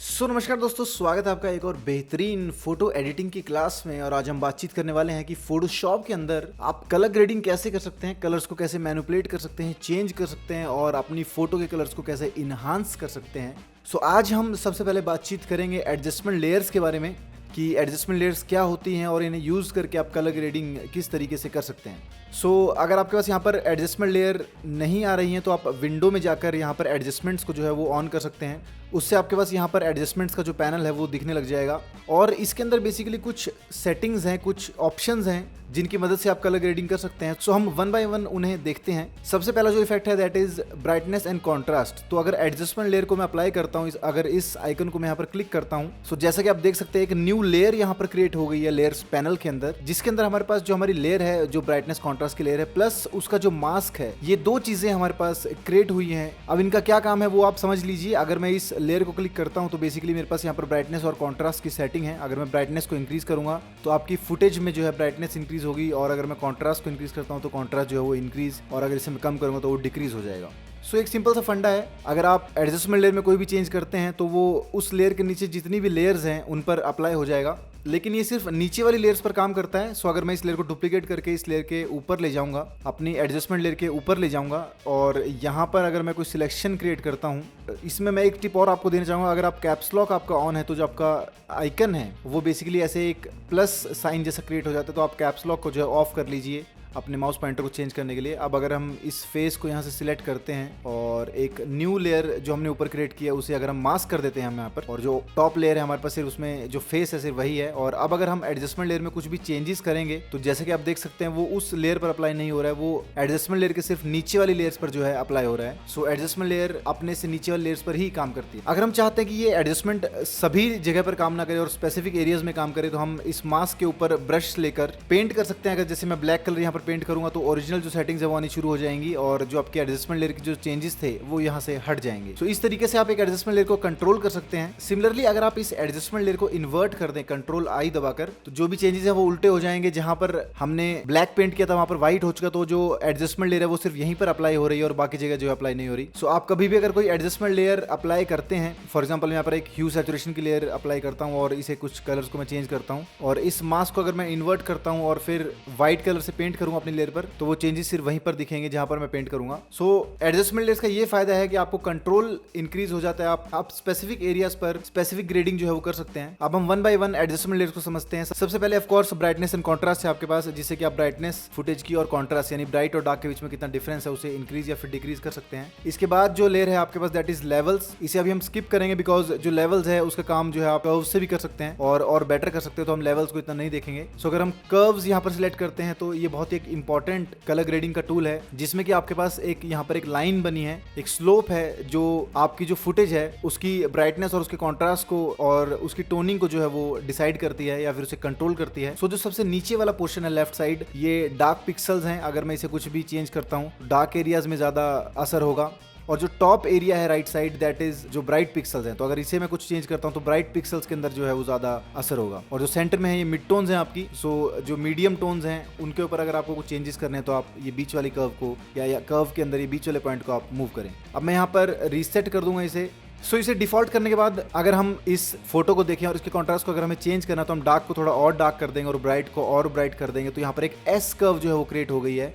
नमस्कार दोस्तों, स्वागत है आपका एक और बेहतरीन फोटो एडिटिंग की क्लास में। और आज हम बातचीत करने वाले हैं कि फोटोशॉप के अंदर आप कलर ग्रेडिंग कैसे कर सकते हैं, कलर्स को कैसे मैनिपुलेट कर सकते हैं, चेंज कर सकते हैं और अपनी फोटो के कलर्स को कैसे इन्हांस कर सकते हैं। आज हम सबसे पहले बातचीत करेंगे एडजस्टमेंट लेयर्स के बारे में कि एडजस्टमेंट लेयर्स क्या होती हैं और इन्हें यूज़ करके आप कलर ग्रेडिंग किस तरीके से कर सकते हैं। अगर आपके पास यहाँ पर एडजस्टमेंट लेयर नहीं आ रही हैं तो आप विंडो में जाकर यहाँ पर एडजस्टमेंट्स को जो है वो ऑन कर सकते हैं। उससे आपके पास यहाँ पर एडजस्टमेंट्स का जो पैनल है वो दिखने लग जाएगा और इसके अंदर बेसिकली कुछ सेटिंग्स हैं, कुछ ऑप्शंस हैं जिनकी मदद से आप कलर ग्रेडिंग कर सकते हैं। हम वन बाय वन उन्हें देखते हैं। सबसे पहला जो इफेक्ट है that is brightness and contrast. तो अगर एडजस्टमेंट लेयर को मैं अप्लाई करता हूँ, अगर इस आइकन को मैं यहाँ पर क्लिक करता हूँ, जैसा कि आप देख सकते हैं एक न्यू लेयर यहाँ पर क्रिएट हो गई है लेयर्स पैनल के अंदर, जिसके अंदर हमारे पास जो हमारी लेयर है, जो ब्राइटनेस कॉन्ट्रास्ट की लेयर है प्लस उसका जो मास्क है, ये दो चीजें हमारे पास क्रिएट हुई हैं। अब इनका क्या काम है वो आप समझ लीजिए। अगर मैं इस लेयर को क्लिक करता हूँ तो बेसिकली मेरे पास यहाँ पर ब्राइटनेस और कॉन्ट्रास्ट की सेटिंग है। अगर मैं ब्राइटनेस को इंक्रीज करूंगा तो आपकी फुटेज में जो है ब्राइटनेस इंक्रीज होगी और अगर मैं कॉन्ट्रास्ट को इंक्रीज करता हूँ तो कॉन्ट्रास्ट जो है वो इंक्रीज और अगर इसे मैं कम करूंगा तो वो डिक्रीज हो जाएगा। एक सिंपल सा फंडा है। अगर आप एडजस्टमेंट लेयर में कोई भी चेंज करते हैं तो वो उस लेयर के नीचे जितनी भी लेयर्स हैं उन पर अप्लाई हो जाएगा, लेकिन ये सिर्फ नीचे वाली लेयर्स पर काम करता है। अगर मैं इस लेयर को डुप्लीकेट करके इस लेयर के ऊपर ले जाऊंगा, अपनी एडजस्टमेंट लेयर के ऊपर ले जाऊंगा और यहाँ पर अगर मैं कोई सिलेक्शन क्रिएट करता हूँ, इसमें मैं एक टिप और आपको देना चाहूँगा। अगर आप कैप्स लॉक आपका ऑन है तो जो आपका आइकन है वो बेसिकली ऐसे एक प्लस साइन जैसा क्रिएट हो जाता है, तो आप कैप्स लॉक को जो है ऑफ कर लीजिए अपने माउस पॉइंटर को चेंज करने के लिए। अब अगर हम इस फेस को यहाँ से सिलेक्ट करते हैं और एक न्यू लेयर जो हमने ऊपर क्रिएट किया उसे अगर हम मास्क कर देते हैं हम यहाँ पर, और जो टॉप लेयर है हमारे पास सिर्फ उसमें जो फेस है सिर्फ वही है। और अब अगर हम एडजस्टमेंट लेयर में कुछ भी चेंजेस करेंगे तो जैसे कि आप देख सकते हैं वो उस लेयर पर अप्लाई नहीं हो रहा है, वो एडजस्टमेंट लेयर के सिर्फ नीचे वाली लेयर्स पर जो है अप्लाई हो रहा है। एडजस्टमेंट लेयर अपने से नीचे वाली लेयर्स पर ही काम करती है। अगर हम चाहते हैं कि ये एडजस्टमेंट सभी जगह पर काम ना करे और स्पेसिफिक एरियाज में काम करे तो हम इस मास्क के ऊपर ब्रश लेकर पेंट कर सकते हैं। अगर जैसे मैं ब्लैक कलर यहाँ पर पेंट करूंगा तो ओरिजिनल जो सेटिंग्स है वो आनी शुरू हो जाएंगी और जो आपके एडजस्टमेंट लेयर के जो चेंजेस थे वो यहाँ से हट जाएंगे। इस तरीके से आप एक एडजस्टमेंट लेयर को कंट्रोल कर सकते हैं। सिमिलरली अगर आप इस एडजस्टमेंट लेयर को इन्वर्ट कर दें कंट्रोल आई दबाकर, तो जो भी चेंजेस है वो उल्टे हो जाएंगे। जहां पर हमने ब्लैक पेंट किया था वहां पर व्हाइट हो चुका, तो जो एडजस्टमेंट लेयर है वो सिर्फ यहीं पर अप्लाई हो रही है और बाकी जगह जो अप्लाई नहीं हो रही। आप कभी भी अगर कोई एडजस्टमेंट लेयर अप्लाई करते हैं, फॉर एग्जाम्पल मैं यहाँ पर एक ह्यू सैचुरेशन की लेयर अप्लाई करता हूँ और इसे कुछ कलर्स को मैं चेंज करता हूँ और इस मास्क को अगर मैं इन्वर्ट करता हूँ और फिर व्हाइट कलर से पेंट करूंगा अपनी लेयर पर, तो वो चेंजेस सिर्फ वहीं पर दिखेंगे जहां पर मैं पेंट करूंगा। एडजस्टमेंट लेयर्स का ये फायदा है कि आपको कंट्रोल इंक्रीज हो जाता है। आप स्पेसिफिक एरियाज पर स्पेसिफिक ग्रेडिंग जो है वो कर सकते हैं। अब हम one by one adjustment layers को समझते हैं। सबसे पहले of course brightness and contrast है आपके पास, जिससे कि आप ब्राइटनेस फुटेज की और कॉन्ट्रास्ट यानी ब्राइट और डार्क के बीच में कितना डिफरेंस है उसे इंक्रीज या फिर डिक्रीज कर सकते हैं। इसके बाद जो लेयर है आपके पास दैट इज लेवल्स। इसे अभी हम स्किप करेंगे बिकॉज जो लेवल्स है उसका काम जो है आप कर्व से भी कर सकते हैं और बेटर कर सकते हैं, तो हम लेवल्स को इतना नहीं देखेंगे। अगर हम कर्व्स यहाँ पर सिलेक्ट करते हैं तो ये बहुत ही एक इंपॉर्टेंट कलर ग्रेडिंग का टूल है, जिसमें कि आपके पास एक यहाँ पर एक लाइन बनी है, एक स्लोप है जो आपकी जो फुटेज है उसकी ब्राइटनेस और उसके कॉन्ट्रास्ट को और उसकी टोनिंग को जो है वो डिसाइड करती है या फिर उसे कंट्रोल करती है। जो सबसे नीचे वाला पोर्शन है लेफ्ट साइड, ये डार्क पिक्सल्स हैं। अगर मैं इसे कुछ भी चेंज करता हूँ डार्क एरियाज में ज्यादा असर होगा, और जो टॉप एरिया है राइट साइड दैट इज जो ब्राइट पिक्सल्स हैं। तो अगर इसे मैं कुछ चेंज करता हूं तो ब्राइट पिक्सल्स के अंदर जो है वो ज्यादा असर होगा। और जो सेंटर में है ये मिड टोन्स हैं आपकी, जो मीडियम टोन्स हैं उनके ऊपर अगर आपको कुछ चेंजेस करने हैं तो आप ये बीच वाली कर्व को या कर्व के अंदर ये बीच वाले पॉइंट को आप मूव करें। अब मैं यहाँ पर रीसेट कर दूंगा इसे। इसे डिफॉल्ट करने के बाद अगर हम इस फोटो को देखें और इसके कॉन्ट्रास्ट को अगर हमें चेंज करना तो हम डार्क को थोड़ा और डार्क कर देंगे और ब्राइट को और ब्राइट कर देंगे, तो यहाँ पर एक एस कर्व जो है वो क्रिएट हो गई है।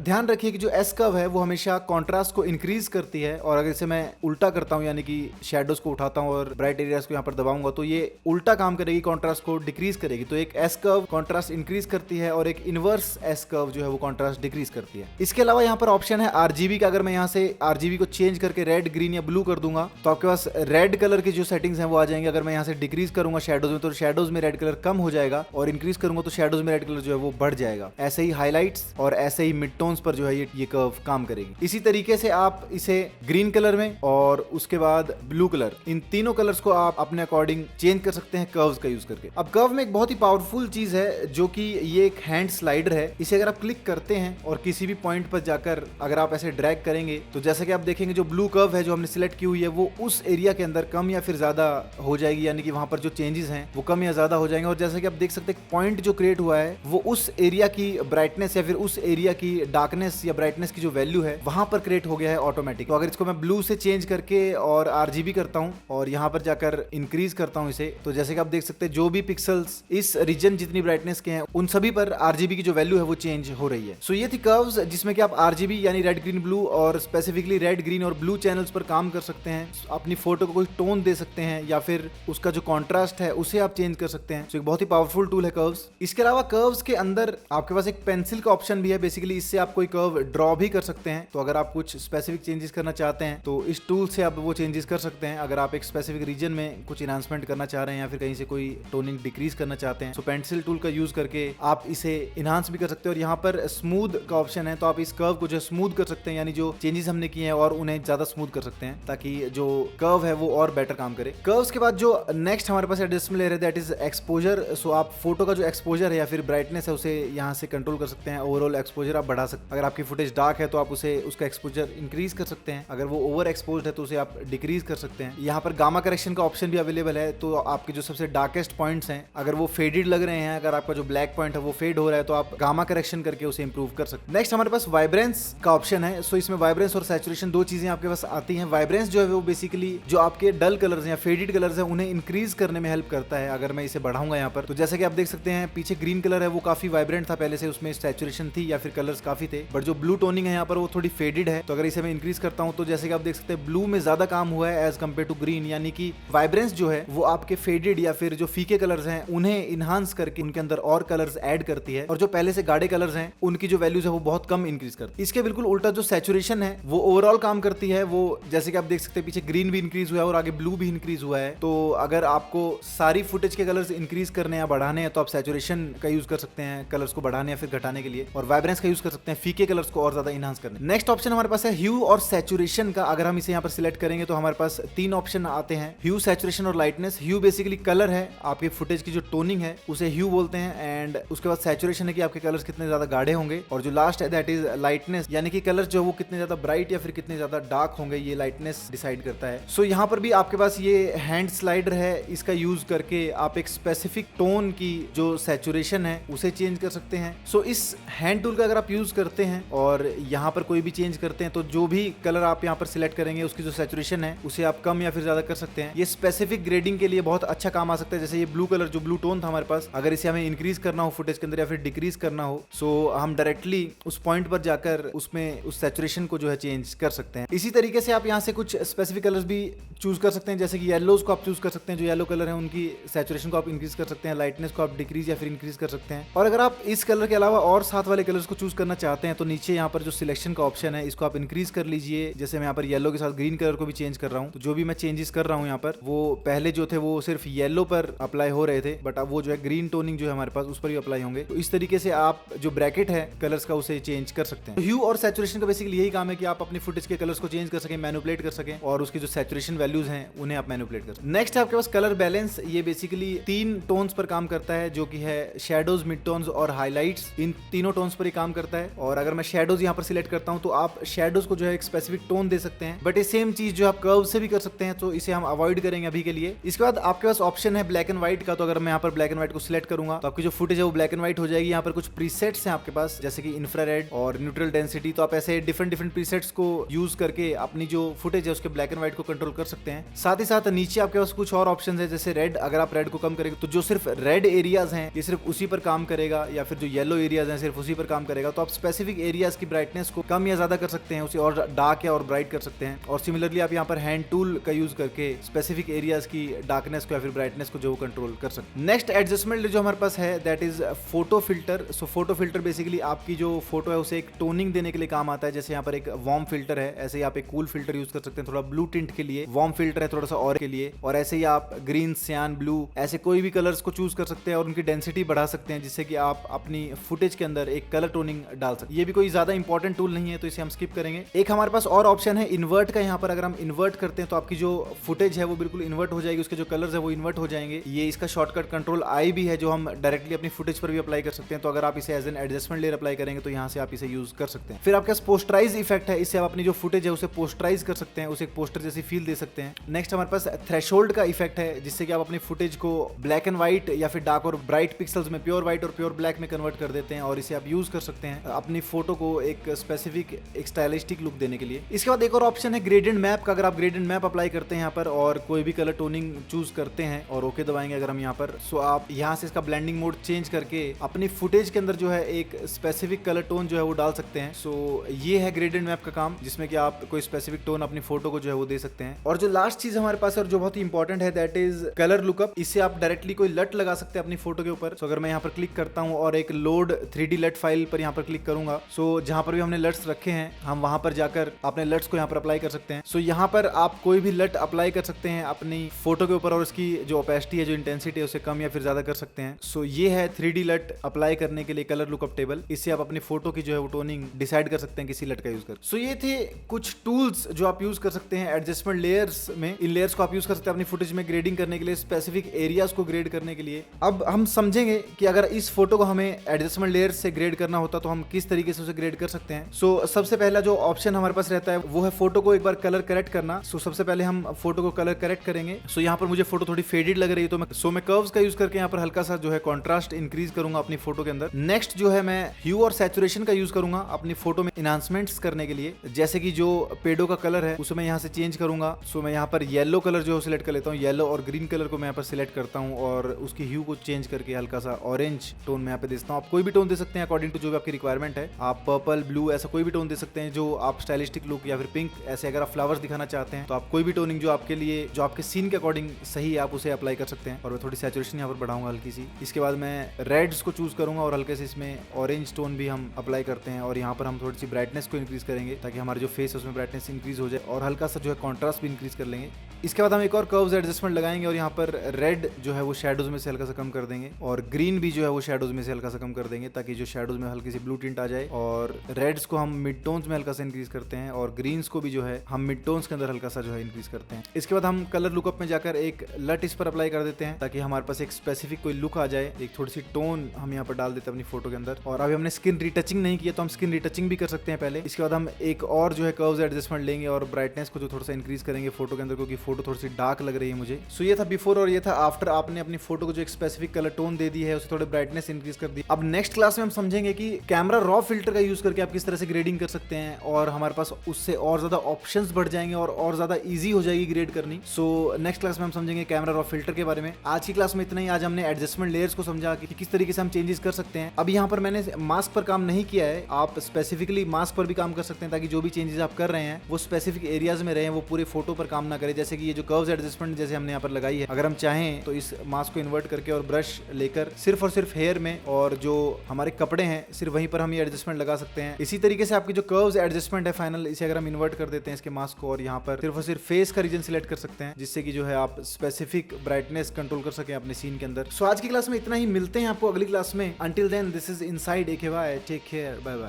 ध्यान रखिए कि जो एस कर्व है वो हमेशा कॉन्ट्रास्ट को इंक्रीज करती है, और अगर इसे मैं उल्टा करता हूँ यानी कि शेडोज को उठाता हूँ और ब्राइट एरियाज को यहाँ पर दबाऊंगा तो ये उल्टा काम करेगी, कॉन्ट्रास्ट को डिक्रीज करेगी। तो एक एस कर्व कॉन्ट्रास्ट इंक्रीज करती है और एक इनवर्स एस कर्व जो है वो कॉन्ट्रास्ट डिक्रीज करती है। इसके अलावा यहाँ पर ऑप्शन है आरजीबी का। अगर मैं यहाँ से आरजीबी को चेंज करके रेड, ग्रीन या ब्लू कर दूंगा तो आपके पास रेड कलर की जो सेटिंग्स हैं वो आ जाएंगे। अगर मैं यहाँ से डिक्रीज करूंगा शेडोज में तो शेडोज में रेड कलर कम हो जाएगा और इंक्रीज करूंगा तो शेडोज में रेड कलर जो है वो बढ़ जाएगा। ऐसे ही हाइलाइट्स और ऐसे ही मिड टोन्स पर जो है ये कर्व काम करेगी। इसी तरीके से आप इसे ग्रीन कलर में और उसके बाद ब्लू कलर, इन तीनों कलर्स को आप अपने अकॉर्डिंग चेंज कर सकते हैं कर्व्स का यूज करके। अब कर्व में एक बहुत ही पावरफुल चीज है जो कि ये एक हैंड स्लाइडर है। इसे अगर आप क्लिक करते हैं और किसी भी पॉइंट पर जाकर अगर आप ऐसे ड्रैग करेंगे तो जैसा कि आप देखेंगे जो ब्लू कर्व है जो हमने सिलेक्ट की हुई है वो उस एरिया के अंदर कम या फिर ज्यादा हो जाएगी, यानी कि वहां पर जो चेंजेस हैं वो कम या ज्यादा हो जाएंगे। और जैसा कि आप देख सकते हैं पॉइंट जो क्रिएट हुआ है वो उस एरिया की ब्राइटनेस या फिर उस एरिया की डार्कनेस या ब्राइटनेस की जो वैल्यू है वहां पर क्रिएट हो गया है ऑटोमेटिक। तो अगर इसको मैं ब्लू से चेंज करके और RGB करता हूं और यहां पर जाकर इंक्रीज करता हूं इसे, तो जैसे कि आप देख सकते हैं जो भी पिक्सल्स इस रीजन जितनी ब्राइटनेस के हैं उन सभी पर RGB की जो वैल्यू है वो चेंज हो रही है। सो ये थी कर्व्स जिसमें कि आप RGB यानी रेड ग्रीन ब्लू और स्पेसिफिकली रेड ग्रीन और ब्लू चैनल्स पर काम कर सकते हैं, अपनी फोटो को कोई टोन दे सकते हैं या फिर उसका जो कॉन्ट्रास्ट है उसे आप चेंज कर सकते हैं। सो एक बहुत ही पावरफुल टूल है कर्व्स। इसके अलावा कर्व्स के अंदर आपके पास एक पेंसिल का ऑप्शन भी है, बेसिकली इससे आप कोई कर्व ड्रॉ भी कर सकते हैं। तो अगर आप कुछ स्पेसिफिक चेंजेस करना चाहते हैं तो इस टूल से आप वो चेंजेस कर सकते हैं। अगर आप एक स्पेसिफिक रीजन में कुछ इनहांसमेंट करना चाह रहे हैं या फिर कहीं से कोई टोनिंग डिक्रीज करना चाहते हैं, तो पेंसिल टूल का यूज करके आप इसे इनहांस भी कर सकते हैं। और यहाँ पर स्मूथ का ऑप्शन है, तो आप इस कर्व को जो स्मूथ कर सकते हैं, यानी जो चेंजेस हमने किए हैं और उन्हें ज्यादा स्मूथ कर सकते हैं ताकि जो कर्व है वो और बेटर काम करे। कर्व्स के बाद जो नेक्स्ट हमारे पास एडजस्टमेंट ले रहे थे दैट इज एक्सपोजर। सो आप फोटो का जो एक्सपोजर है या फिर ब्राइटनेस है उसे यहाँ से कंट्रोल कर सकते हैं। ओवरऑल एक्सपोजर आप बढ़ा सकते हैं। अगर आपकी फुटेज डार्क है तो आप उसे उसका एक्सपोजर इंक्रीज कर सकते हैं, अगर वो ओवर एक्सपोज्ड है तो उसे आप डिक्रीज कर सकते हैं। यहाँ पर गामा करेक्शन का ऑप्शन भी अवेलेबल है, तो आपके जो सबसे डार्केस्ट पॉइंट्स हैं अगर वो फेडेड लग रहे हैं, अगर आपका जो ब्लैक पॉइंट है वो फेड हो रहा है तो आप गामा करेक्शन करके उसे इंप्रूव कर सकते हैं। नेक्स्ट हमारे पास वाइब्रेंस का ऑप्शन है। सो इसमें वाइब्रेंस और सैचुरेशन दो चीजें आपके पास आती हैं। वाइब्रेंस जो है वो बेसिकली जो आपके डल कलर्स या फेडेड कलर्स हैं उन्हें इंक्रीज करने में हेल्प करता है। अगर मैं इसे बढ़ाऊंगा यहाँ पर तो जैसे कि आप देख सकते हैं पीछे ग्रीन कलर है वो काफी वाइब्रेंट था पहले से, उसमें सैचुरेशन थी या फिर कलर्स काफी थे, बट जो ब्लू टोनिंग है यहाँ पर वो थोड़ी फेडेड है। तो अगर इसे मैं इंक्रीज करता हूँ तो जैसे कि आप देख सकते हैं ब्लू में ज्यादा काम हुआ है एज कम्पेयर टू ग्रीन, यानी कि वाइब्रेंस जो है वो आपके फेडेड या फिर जो फीके कलर्स हैं उन्हें इनहांस करके उनके अंदर और कलर्स ऐड करती है, और जो पहले से गाढ़े कलर्स हैं उनकी जो वैल्यूज है वो बहुत कम इंक्रीज करती है। इसके बिल्कुल उल्टा जो सैचुरेशन है वो ओवरऑल काम करती है। वो जैसे कि आप देख सकते हैं पीछे ग्रीन भी इंक्रीज हुआ है और आगे ब्लू भी इंक्रीज हुआ है। तो अगर आपको सारी फुटेज के कलर्स इंक्रीज करने या बढ़ाने हैं तो आप सैचुरेशन का यूज कर सकते हैं कलर्स को बढ़ाने या फिर घटाने के लिए, और वाइब्रेंस का यूज कर सकते हैं फीके कलर्स को और ज्यादा इनहांस करने। नेक्स्ट ऑप्शन हमारे पास है ह्यू और सैचुरेशन का। अगर हम इसे यहाँ पर सिलेक्ट करेंगे तो हमारे पास तीन ऑप्शन आते हैं, ह्यू, सैचुरेशन और लाइटनेस। ह्यू बेसिकली कलर है, आपके फुटेज की जो टोनिंग है उसे ह्यू बोलते हैं, एंड उसके बाद सैचुरेशन है कि आपके कलर्स कितने ज्यादा गाढ़े होंगे, और जो लास्ट है दैट इज लाइटनेस, यानी कि कलर जो वो कितने ज्यादा ब्राइट या फिर कितने ज्यादा डार्क होंगे, ये लाइटनेस डिसाइड करता है। सो यहाँ पर भी आपके पास ये हैंड स्लाइडर है, इसका यूज करके आप एक स्पेसिफिक टोन की जो सैचुरेशन है उसे चेंज कर सकते हैं। सो इस हैंड टूल का अगर आप यूज करते हैं और यहाँ पर कोई भी चेंज करते हैं तो जो भी कलर आप यहाँ पर सिलेक्ट करेंगे उसकी जो सैचुरेशन है उसे आप कम या फिर ज्यादा कर सकते हैं। ये स्पेसिफिक ग्रेडिंग के लिए बहुत अच्छा काम आ सकता है। जैसे ये ब्लू कलर जो ब्लू टोन था हमारे पास, अगर इसे हमें इंक्रीज करना हो फुटेज के अंदर या फिर डिक्रीज करना हो, सो हम डायरेक्टली उस पॉइंट पर जाकर उसमें उस सैचुरेशन को जो है चेंज कर सकते हैं। इसी तरीके से आप यहाँ से कुछ स्पेसिफिक कलर्स भी चूज कर सकते हैं, जैसे कि येलोज को आप चूज कर सकते हैं, जो येलो कलर है उनकी सैचुरेशन को आप इंक्रीज कर सकते हैं, लाइटनेस को आप डिक्रीज या फिर इंक्रीज कर सकते हैं। और अगर आप इस कलर के अलावा और साथ वाले कलर्स को चूज करना चाहते हैं तो नीचे यहाँ पर जो सिलेक्शन का ऑप्शन है इसको आप इंक्रीज कर लीजिए। जैसे मैं यहाँ पर येलो के साथ ग्रीन कलर को भी चेंज कर रहा हूँ, तो जो भी मैं चेंजेस कर रहा हूँ यहाँ पर वो पहले जो थे वो सिर्फ येलो पर अप्लाई हो रहे थे, बट अब वो जो है ग्रीन टोनिंग जो है हमारे पास उस पर भी अप्लाई होंगे। तो इस तरीके से आप जो ब्रैकेट है कलर्स का उसे चेंज कर सकते हैं। ह्यू और सैचुरेशन का बेसिकली यही काम है कि आप अपनी फुटेज के कलर्स को चेंज कर सकें, मैनिपुलेट कर सकें, और उसकी जो सैचुरेशन वैल्यूज हैं उन्हें आप मैनिपुलेट कर सकें। नेक्स्ट है आपके पास कलर बैलेंस। ये बेसिकली तीन टोन्स पर काम करता है, जो कि है शेडोज, मिड टोन्स और हाइलाइट्स। इन तीनों टोन्स पर ही काम करता है। और अगर मैं शेडोज यहाँ पर सिलेक्ट करता हूँ तो आप शेडोज को जो है एक स्पेसिफिक टोन दे सकते हैं, बट ये सेम चीज जो आप कर्व से भी कर सकते हैं, तो इसे हम अवॉइड करेंगे अभी के लिए। इसके बाद आपके पास ऑप्शन है ब्लैक एंड व्हाइट का। तो अगर मैं यहाँ पर ब्लैक एंड व्हाइट को सिलेक्ट करूंगा तो आपकी जो फुटेज है वो ब्लैक एंड व्हाइट हो जाएगी। यहाँ पर कुछ प्रीसेट्स हैं आपके पास, जैसे कि इंफ्रारेड और न्यूट्रल डेंसिटी। तो आप ऐसे डिफरेंट प्रीसेट्स को यूज करके अपनी जो फुटेज है उसके ब्लैक एंड व्हाइट को कंट्रोल कर सकते हैं। साथ ही साथ नीचे आपके पास कुछ और ऑप्शन है, जैसे रेड। अगर आप रेड को कम करेंगे तो जो सिर्फ रेड एरियाज हैं ये सिर्फ उसी पर काम करेगा, या फिर जो येलो एरियाज हैं सिर्फ उसी पर काम करेगा। तो आप स्पेसिफिक एरियाज की ब्राइटनेस को कम या ज्यादा कर सकते हैं, उसे और डार्क या और ब्राइट कर सकते हैं। और सिमिलरली आप यहाँ पर हैंड टूल का यूज करके स्पेसिफिक एरियाज की डार्कनेस को या फिर ब्राइटनेस को जो कंट्रोल कर सकते हैं। नेक्स्ट एडजस्टमेंट जो हमारे पास है that is photo filter. So photo filter basically आपकी जो फोटो है उसे एक टोनिंग देने के लिए काम आता है। जैसे यहाँ पर एक वार्म फिल्टर है, ऐसे ही आप एक कूल फिल्टर यूज कर सकते हैं, थोड़ा ब्लू टिंट के लिए। वार्म फिल्टर है थोड़ा सा और के लिए, और ऐसे ही आप ग्रीन, सियान, ब्लू ऐसे कोई भी कलर्स को चूज कर सकते हैं और उनकी डेंसिटी बढ़ा सकते हैं, जिससे कि आप अपनी फुटेज के अंदर एक कलर टोनिंग डाल सकते हैं। ये भी कोई ज्यादा इंपॉर्टेंट टूल नहीं है तो इसे हम स्किप करेंगे। एक हमारे पास और ऑप्शन है इन्वर्ट का। यहाँ पर अगर हम इन्वर्ट करते हैं तो आपकी जो फुटेज है वो बिल्कुल इन्वर्ट हो जाएगी, उसके जो कलर्स है वो इन्वर्ट हो जाएंगे। ये इसका शॉर्टकट कंट्रोल आई भी है जो हम डायरेक्टली अपनी फुटेज पर भी अप्लाई कर सकते हैं। तो अगर आप इसे as an adjustment layer apply करेंगे तो यहाँ से आप इसे यूज कर सकते हैं। फिर आपके पास पोस्टराइज इफेक्ट है, इससे आप अपनी जो फुटेज है उसे पोस्टराइज कर सकते हैं, उसे एक पोस्टर जैसे जैसी फील दे सकते हैं। नेक्स्ट हमारे पास थ्रेशोल्ड का इफेक्ट है, जिससे कि आप अपनी फुटेज को ब्लैक एंड व्हाइट या फिर डार्क और ब्राइट पिक्सल्स में प्योर व्हाइट और प्योर ब्लैक में कन्वर्ट कर देते हैं और इसे आप यूज कर सकते हैं अपनी फोटो को एक स्पेसिफिक एक स्टाइलिस्टिक लुक देने के लिए। इसके बाद एक और ऑप्शन है ग्रेडियंट मैप का। अगर आप ग्रेडियंट मैप अप्लाई करते हैं यहाँ पर और कोई भी कलर टोनिंग चूज करते हैं और ओके दबाएंगे अगर हम यहाँ पर, सो आप यहाँ से इसका ब्लेंडिंग मोड चेंज करके अपनी फुटेज के अंदर जो है एक स्पेसिफिक कलर टोन जो है वो डाल सकते हैं। सो ये है ग्रेडियंट मैप का काम, जिसमें कि आप कोई स्पेसिफिक टोन अपनी फोटो को जो है वो दे सकते हैं। और जो लास्ट चीज हमारे पास है और जो बहुत ही इंपॉर्टेंट है, दैट इज कलर लुकअप। इससे आप डायरेक्टली कोई लट लगा सकते हैं अपनी फोटो के ऊपर। सो अगर मैं यहाँ पर क्लिक करता हूँ और एक लोड 3D लट फाइल पर यहाँ पर क्लिक करूंगा, सो जहां पर भी हमने लट्स रखे हैं हम वहां पर जाकर अपने लट्स को यहाँ पर अप्लाई कर सकते हैं। सो यहाँ पर आप कोई भी लट अप्लाई कर सकते हैं अपनी फोटो के ऊपर और उसकी जो ओपेसिटी है, जो इंटेंसिटी है, उसे कम या फिर ज्यादा कर सकते हैं। सो ये है 3D लट अप्लाई करने के लिए कलर लुकअप टेबल। इससे आप अपनी फोटो की जो है वो टोनिंग डिसाइड कर सकते हैं किसी लट का यूज कर। सो ये थे कुछ टूल्स जो आप यूज कर सकते हैं एडजस्टमेंट लेयर्स में। इन लेयर्स को आप यूज कर सकते हैं अपनी फुटेज में ग्रेडिंग करने के लिए, स्पेसिफिक एरियाज को ग्रेड करने के लिए। अब हम समझेंगे कि अगर इस फोटो को हमें एडजस्टमेंट लेयर्स से ग्रेड करना होता तो हम किस तरीके से उसे ग्रेड कर सकते हैं। सो सबसे पहला जो ऑप्शन हमारे पास रहता है वो है फोटो को एक बार कलर करेक्ट करना। सो सबसे पहले हम फोटो को कलर करेक्ट करेंगे। सो यहाँ पर मुझे फोटो थोड़ी फेडेड लग रही है तो मैं कर्व्स का यूज करके यहाँ पर हल्का सा जो है कॉन्ट्रास्ट इंक्रीज करूंगा अपनी फोटो के अंदर। नेक्स्ट जो है मैं ह्यू और सैचुरेशन का यूज करूंगा अपनी फोटो में इनहांसमेंट्स करने के लिए। जैसे कि जो पेडो का कलर है उसे मैं यहाँ से चेंज करूंगा। सो मैं यहाँ पर येलो कलर जो है सिलेक्ट कर लेता हूँ। येलो और ग्रीन कलर को मैं यहाँ पर सिलेक्ट करता हूँ और उसकी ह्यू को चेंज करके हल्का सा ऑरेंज टोन में यहाँ पे देता हूँ। आप कोई भी टोन दे सकते हैं अकॉर्डिंग टू जो भी आपकी रिक्वायरमेंट है। आप पर्पल, ब्लू ऐसा कोई भी टोन दे सकते हैं जो आप स्टाइलिस्टिक लुक, या फिर पिंक, ऐसे अगर आप फ्लावर्स दिखाना चाहते हैं तो आप कोई भी टोनिंग जो आपके लिए, जो आपके सीन के अकॉर्डिंग सही है, आप उसे अप्लाई कर सकते हैं। और मैं थोड़ी सैचुरेशन यहाँ पर बढ़ाऊंगा हल्की सी। इसके बाद मैं रेड्स को चूज करूंगा और हल्के से इसमें ऑरेंज टोन भी हम अप्लाई करते हैं और यहाँ पर हम थोड़ी सी ब्राइटनेस को इंक्रीज करेंगे ताकि हमारे जो फेस है उसमें ब्राइटनेस इंक्रीज हो जाए और हल्का सा जो है कॉन्ट्रास्ट भी इंक्रीज कर लेंगे। इसके बाद हम एक और कर्व्स एडजस्टमेंट लगाएंगे और यहाँ पर रेड जो है वो शेडोज में से हल्का सा कम कर देंगे और ग्रीन भी जो है वो शेडोज में से हल्का सा कम कर देंगे ताकि जो शेडोज में हल्की सी ब्लू टिंट आ जाए। और रेड्स को हम मिड टोन्स में हल्का सा इंक्रीज करते हैं और ग्रीन्स को भी जो है हम मिड टोन्स के अंदर हल्का सा जो है इंक्रीज करते हैं। इसके बाद हम कलर लुकअप में जाकर एक लट इस पर अप्लाई कर देते हैं ताकि हमारे पास एक स्पेसिफिक कोई लुक आ जाए। एक थोड़ी सी टोन हम यहाँ पर डाल देते हैं अपनी फोटो के अंदर। और अभी हमने स्किन रिटचिंग नहीं किया तो हम स्किन रिटचिंग भी कर सकते हैं पहले। इसके बाद हम एक और जो है कर्व्स एडजस्टमेंट लेंगे और ब्राइटनेस को जो थोड़ा सा इंक्रीज करेंगे फोटो के अंदर, क्योंकि फोटो थोड़ी सी डार्क लग रही है मुझे। सो ये था बिफोर और ये था आफ्टर। आपने अपनी फोटो को जो एक स्पेसिफिक कलर टोन दे दी है उसे थोड़े ब्राइटनेस इंक्रीज कर दी। अब नेक्स्ट क्लास में हम समझेंगे कि कैमरा रॉ फिल्टर का यूज करके आप किस तरह से ग्रेडिंग कर सकते हैं और हमारे पास उससे और ज्यादा ऑप्शंस बढ़ जाएंगे और ज्यादा इजी हो जाएगी ग्रेड करनी। सो नेक्स्ट क्लास में हम समझेंगे कैमरा रॉ फिल्टर के बारे में। आज की क्लास में इतना ही। आज हमने एडजस्टमेंट लेयर्स को समझा कि किस तरीके से हम चेंजेस कर सकते हैं। अब यहाँ पर मैंने मास्क पर काम नहीं किया है, आप स्पेसिफिकली मास्क पर भी काम कर सकते हैं ताकि जो भी चेंजेस आप कर रहे हैं वो स्पेसिफिक एरियाज में रहे, वो पूरे फोटो पर काम ना करे। जैसे कि ये जो कर्व्स एडजस्टमेंट जैसे हमने यहाँ पर लगाई है, अगर हम चाहें तो इस मास्क को इन्वर्ट करके और ब्रश लेकर सिर्फ और सिर्फ हेयर में और जो हमारे कपड़े हैं सिर्फ वहीं पर हम ये एडजस्टमेंट लगा सकते हैं। इसी तरीके से आपकी जो कर्व्स एडजस्टमेंट है फाइनल, इसे अगर हम इन्वर्ट कर देते हैं इसके मास्क को और यहाँ पर सिर्फ और सिर्फ फेस का रीजन सिलेक्ट कर सकते हैं, जिससे कि जो है आप स्पेसिफिक ब्राइटनेस कंट्रोल कर सकें अपने सीन के अंदर। सो आज की क्लास में इतना ही। मिलते हैं आपको अगली क्लास में। Until then, this is inside AKY। Take care, bye bye.